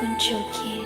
kunchoki.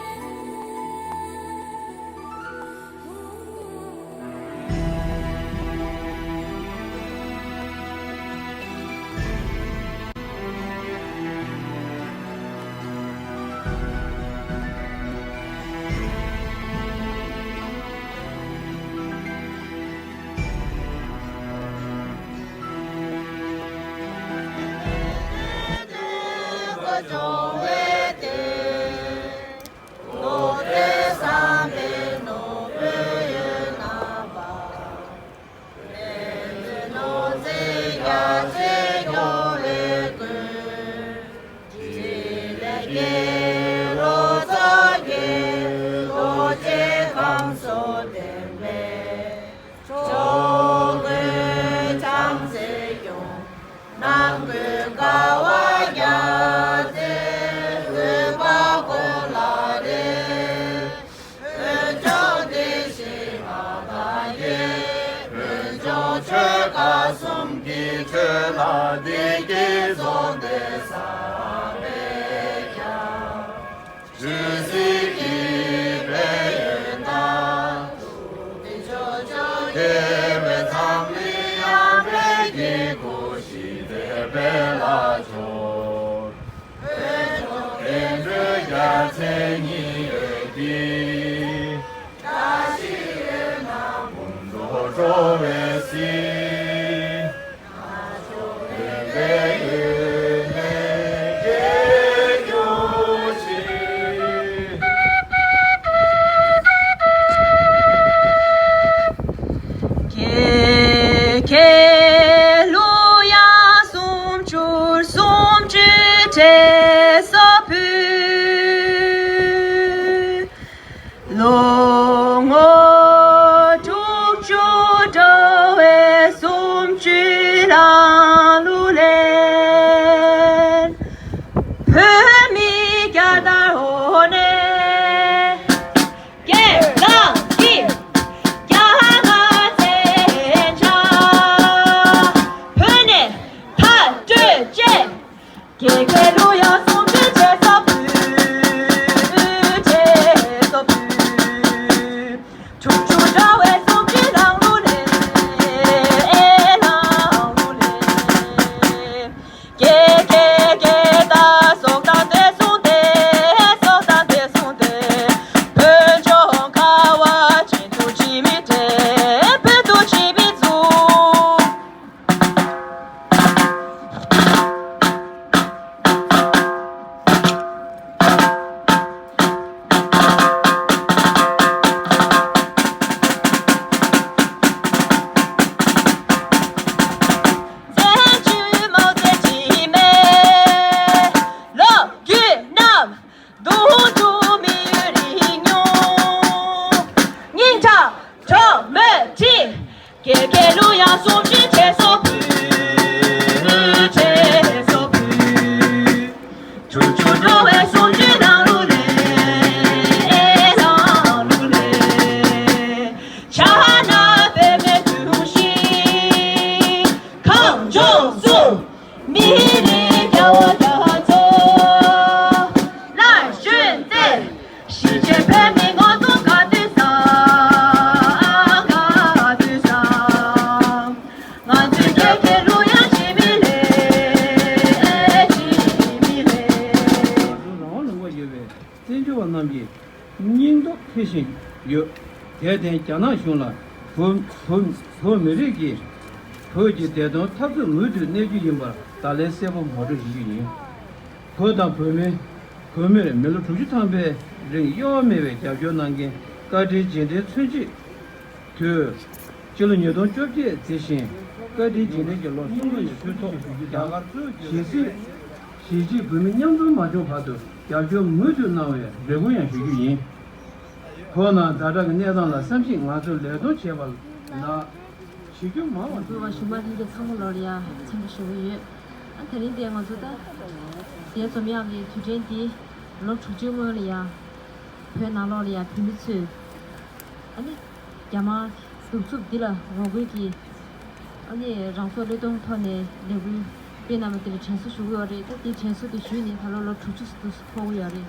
아니 장소를 통해 내부 베나마들이 찬스 주고요리 이 찬스도 주니 달로로 주주스도 스포요리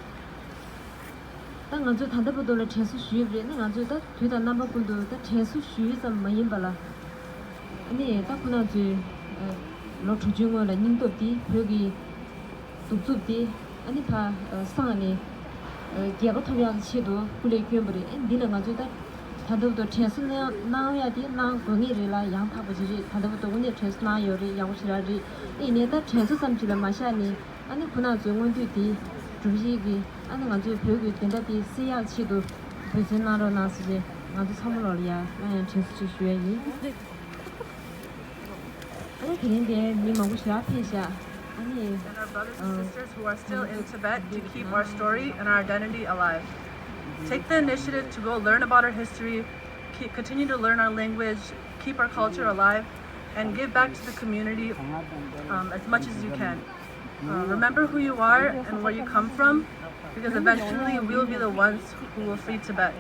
당한주 단답도를 최소 수입이 내가주 다 되다 남바군도 다 최소 수입 좀 많이 발라 아니 딱 그나지 로트 중원에 님도디 여기 독수디 아니 파 상하니 기가 통양 치도 굴레 괴물이 엔디는 다 단답도 최소 나와야지 나 공이를 양파부지 단답도 오늘 최소 나요리 양시라지 이내다 최소 삼지를 마샤니 아니 그나지 원뒤디 주시기 아니 가지고 벽이 된다비 씨야치도 베진나로 나스지 아주 선물이야 나는 제수 주의이 아니 그런데 니 먹고 싶으시야 아니 and our brothers and sisters who are still in Tibet to keep our story and our identity alive. Take the initiative to go learn about our history, continue to learn our language, keep our culture alive, and give back to the community as much as you can. Remember who you are and where you come from, because eventually we will be the ones who will free Tibet.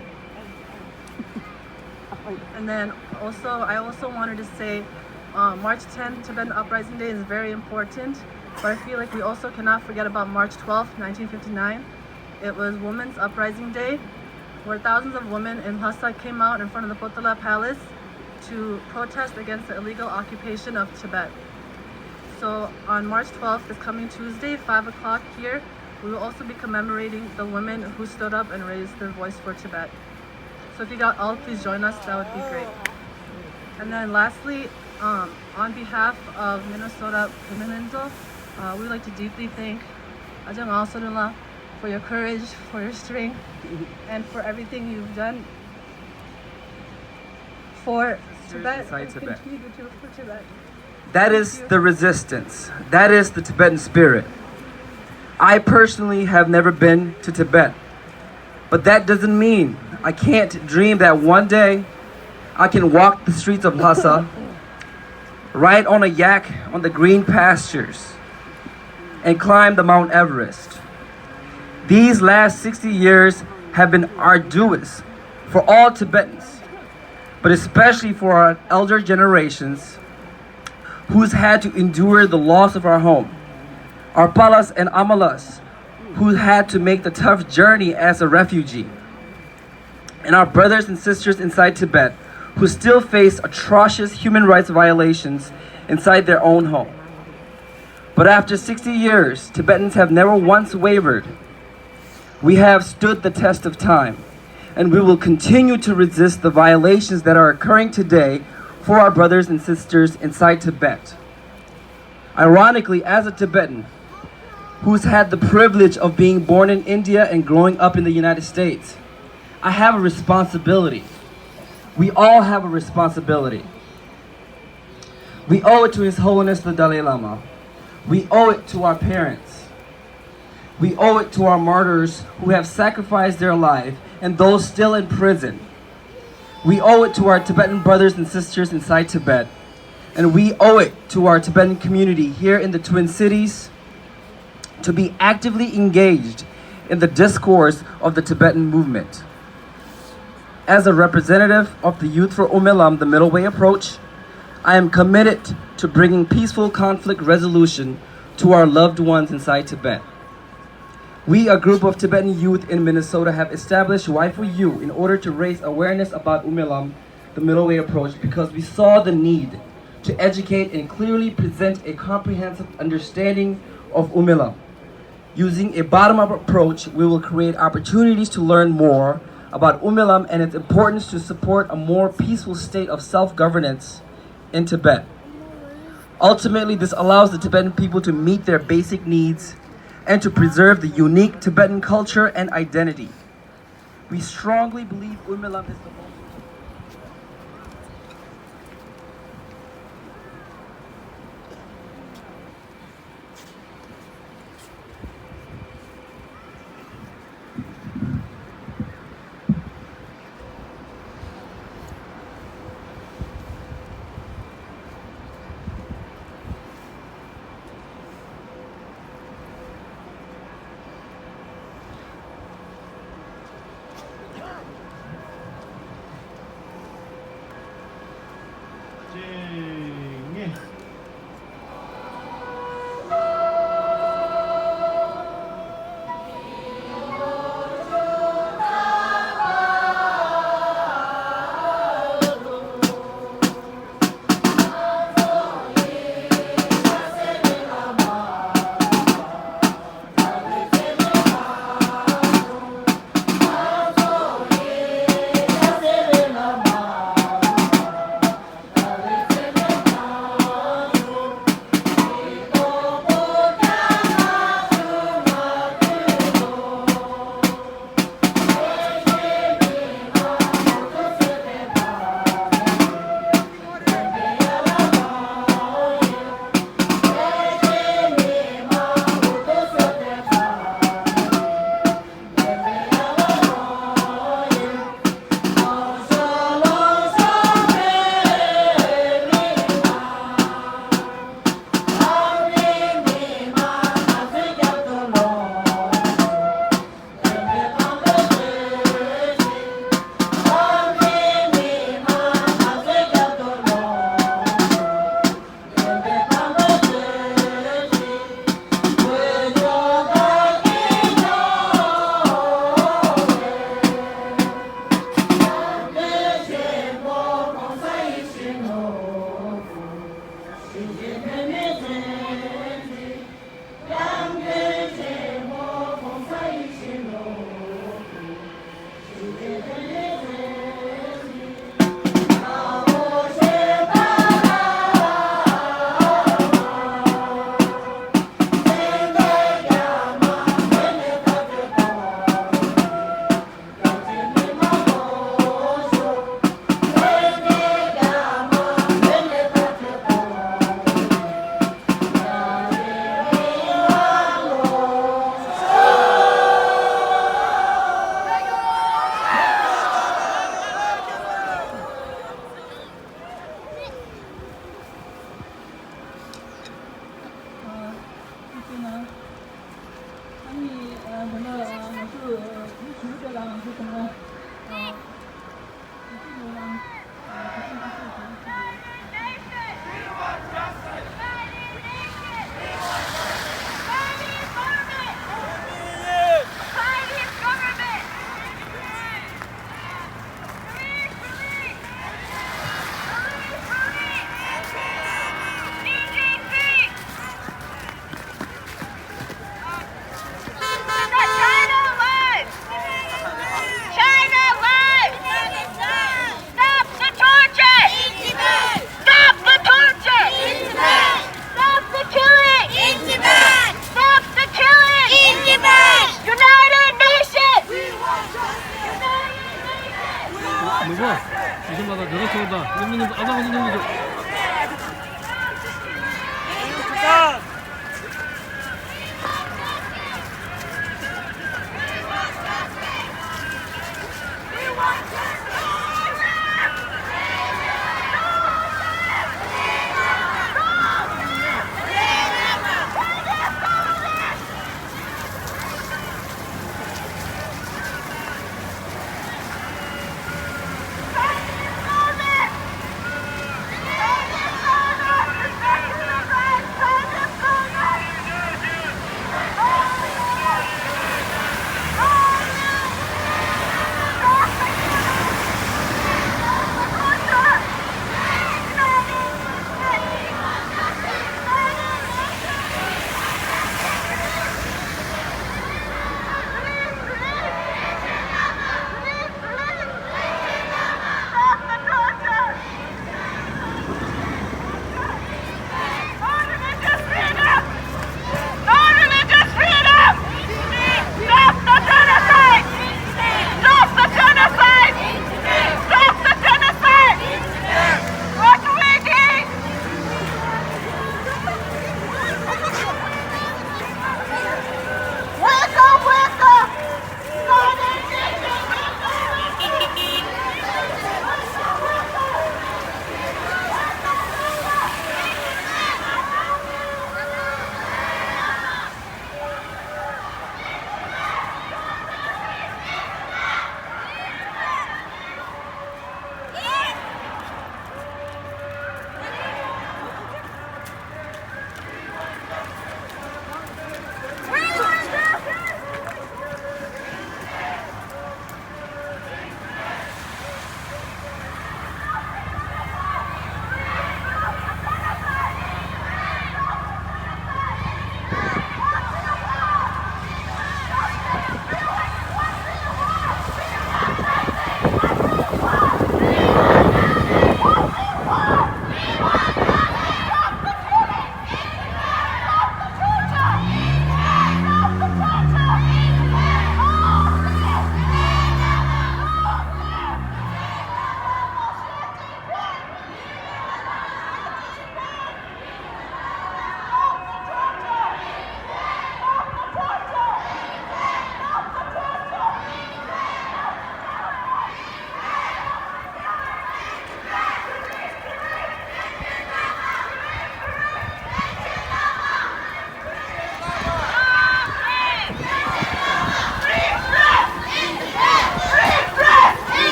And then I also wanted to say March 10th, Tibetan Uprising Day is very important, but I feel like we also cannot forget about March 12th, 1959. It was Women's Uprising Day, where thousands of women in Lhasa came out in front of the Potala Palace to protest against the illegal occupation of Tibet. So on March 12th, this coming Tuesday, 5 o'clock here, we will also be commemorating the women who stood up and raised their voice for Tibet. So if you got all, please join us, that would be great. And then lastly, on behalf of Minnesota Pimenento, we would like to deeply thank Ajahn Alsorula for your courage, for your strength, and for everything you've done for Tibet and Tibet. continue to do for Tibet. That is the resistance. That is the Tibetan spirit. I personally have never been to Tibet, but that doesn't mean I can't dream that one day I can walk the streets of Lhasa, ride on a yak on the green pastures, and climb the Mount Everest. These last 60 years have been arduous for all Tibetans, but especially for our elder generations who's had to endure the loss of our home, our Palas and Amalas who had to make the tough journey as a refugee, and our brothers and sisters inside Tibet who still face atrocious human rights violations inside their own home. But after 60 years, Tibetans have never once wavered. We have stood the test of time, and we will continue to resist the violations that are occurring today for our brothers and sisters inside Tibet. Ironically, as a Tibetan who's had the privilege of being born in India and growing up in the United States, I have a responsibility. We all have a responsibility. We owe it to His Holiness the Dalai Lama. We owe it to our parents. We owe it to our martyrs who have sacrificed their life and those still in prison. We owe it to our Tibetan brothers and sisters inside Tibet. And we owe it to our Tibetan community here in the Twin Cities to be actively engaged in the discourse of the Tibetan movement. As a representative of the Youth for Umilam, the Middle Way approach, I am committed to bringing peaceful conflict resolution to our loved ones inside Tibet. We, a group of Tibetan youth in Minnesota, have established Y for You in order to raise awareness about Umilam, the Middle Way approach, because we saw the need to educate and clearly present a comprehensive understanding of Umilam. Using a bottom-up approach, we will create opportunities to learn more about Umilam and its importance to support a more peaceful state of self-governance in Tibet. Ultimately, this allows the Tibetan people to meet their basic needs and to preserve the unique Tibetan culture and identity. We strongly believe Umilam is the most 그리고 누가 이제마다 저렇게 온다. 이놈은 아장은 이놈이죠. Fight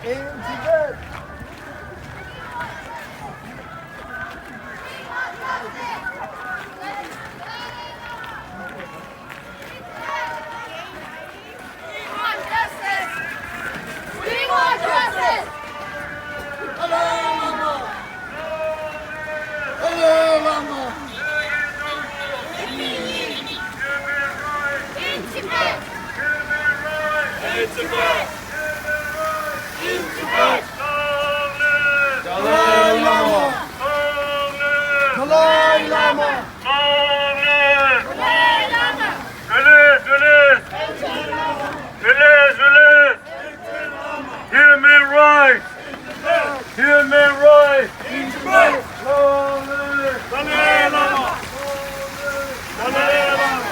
in Tibet. Human rights! Human rights! Dalai Lama! Dalai Lama!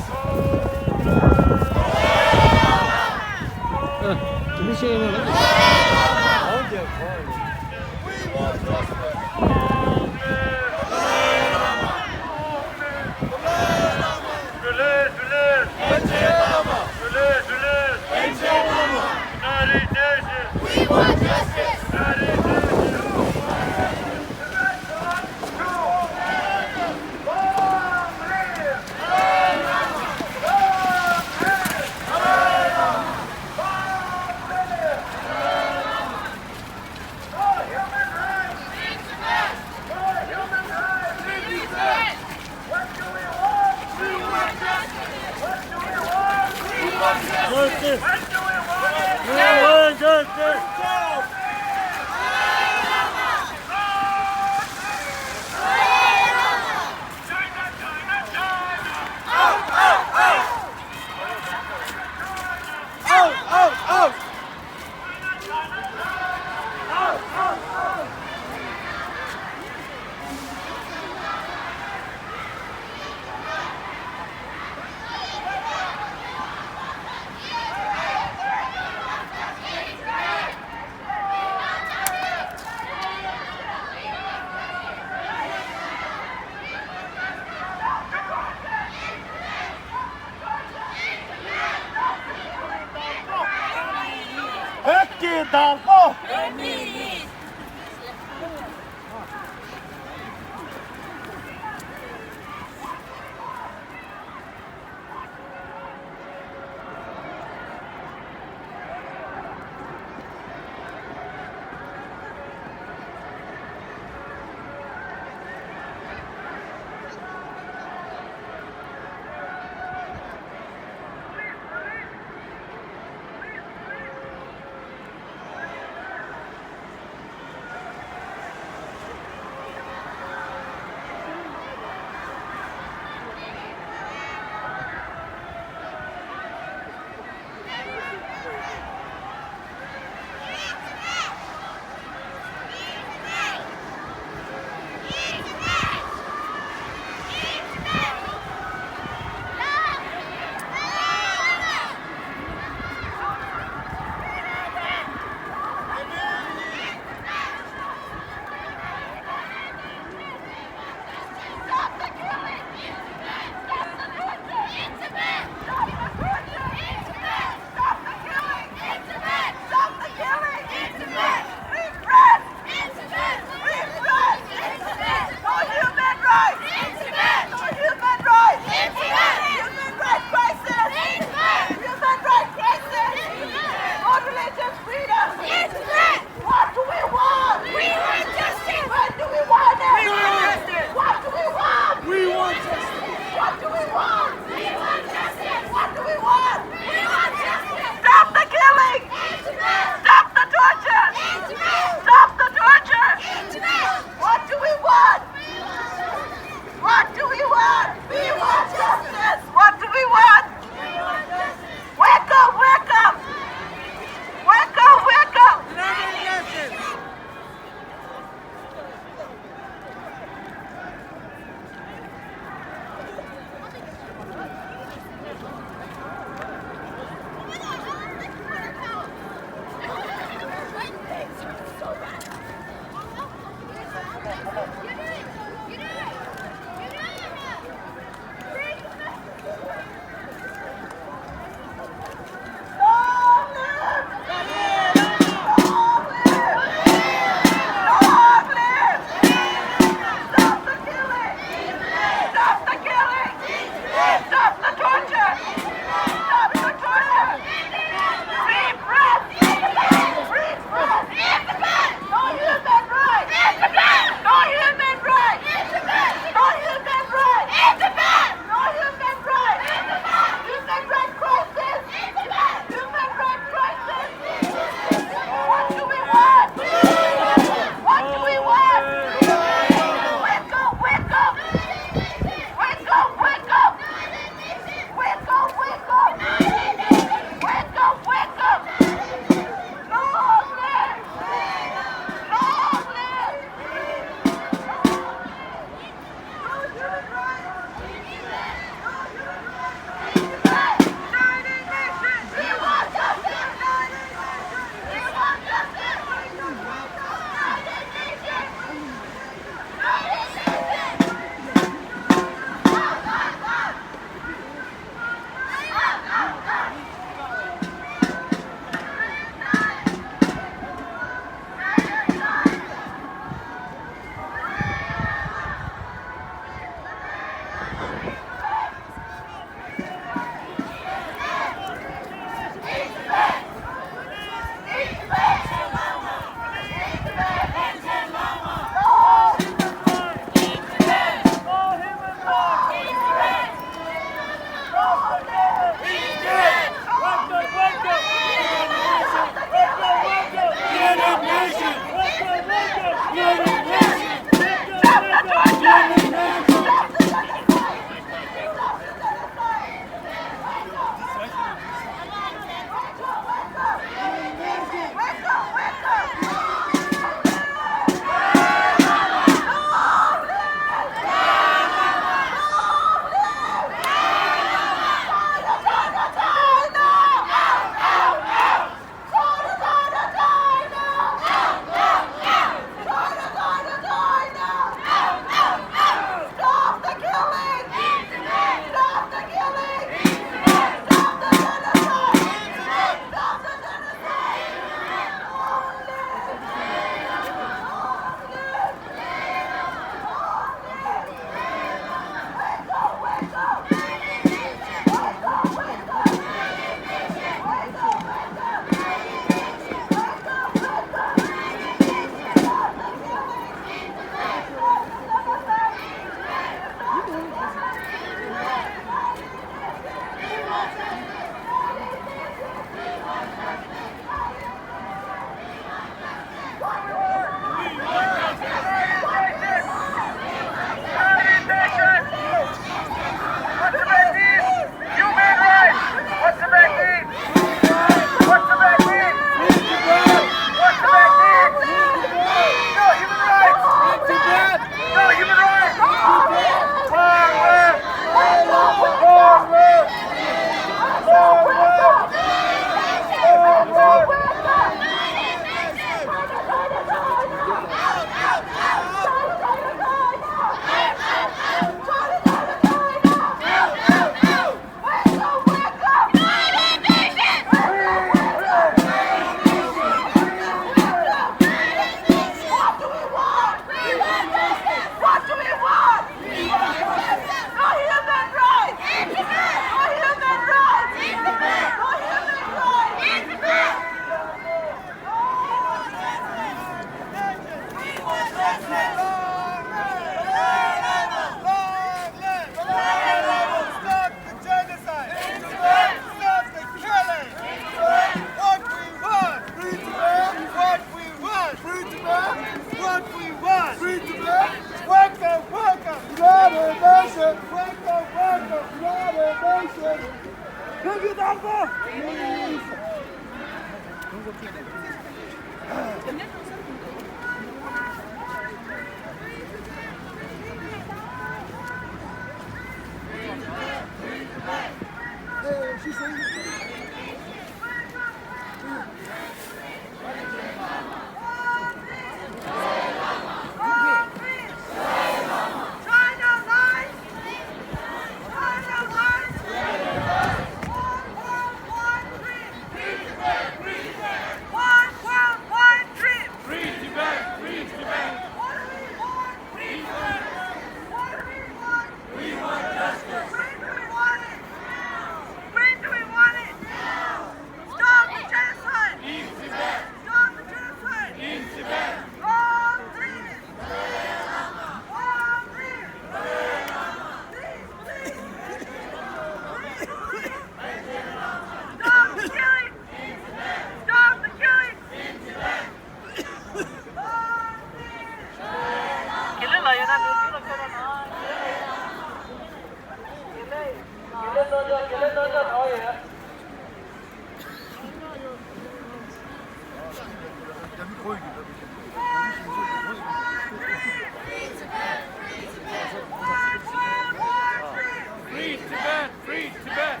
Free Tibet! Free Tibet!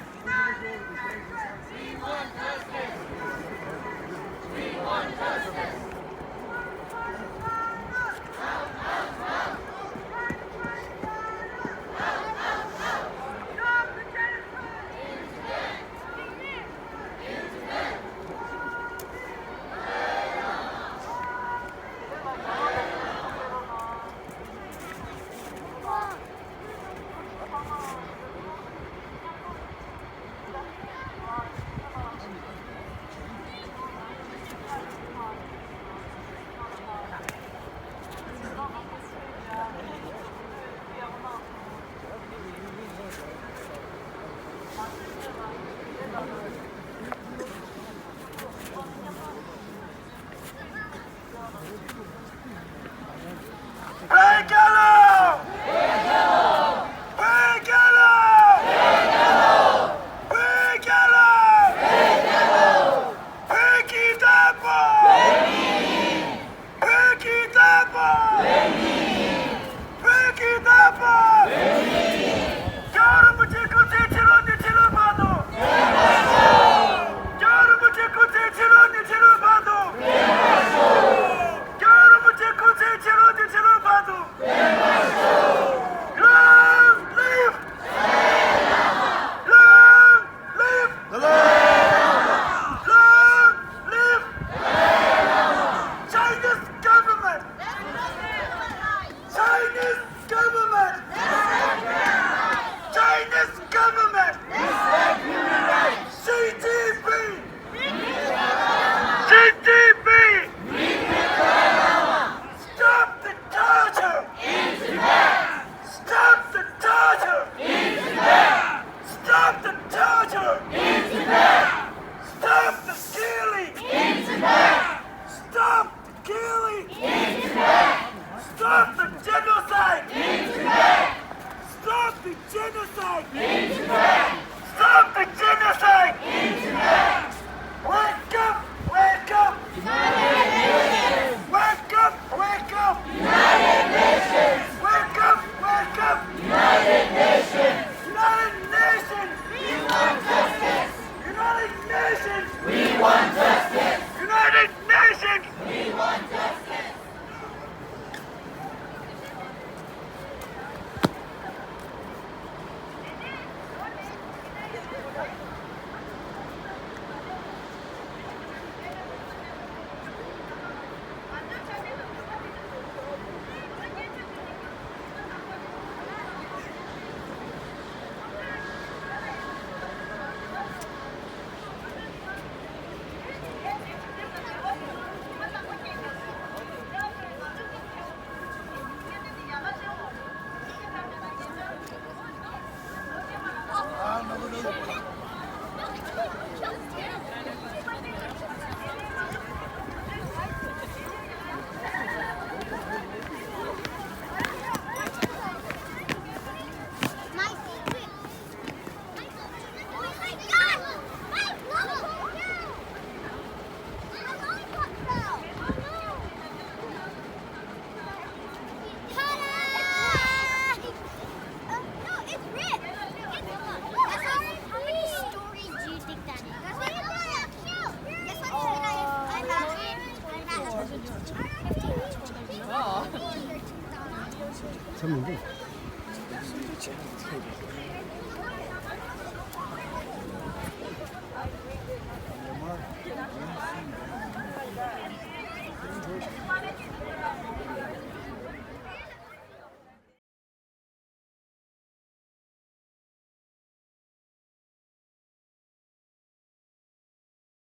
참는데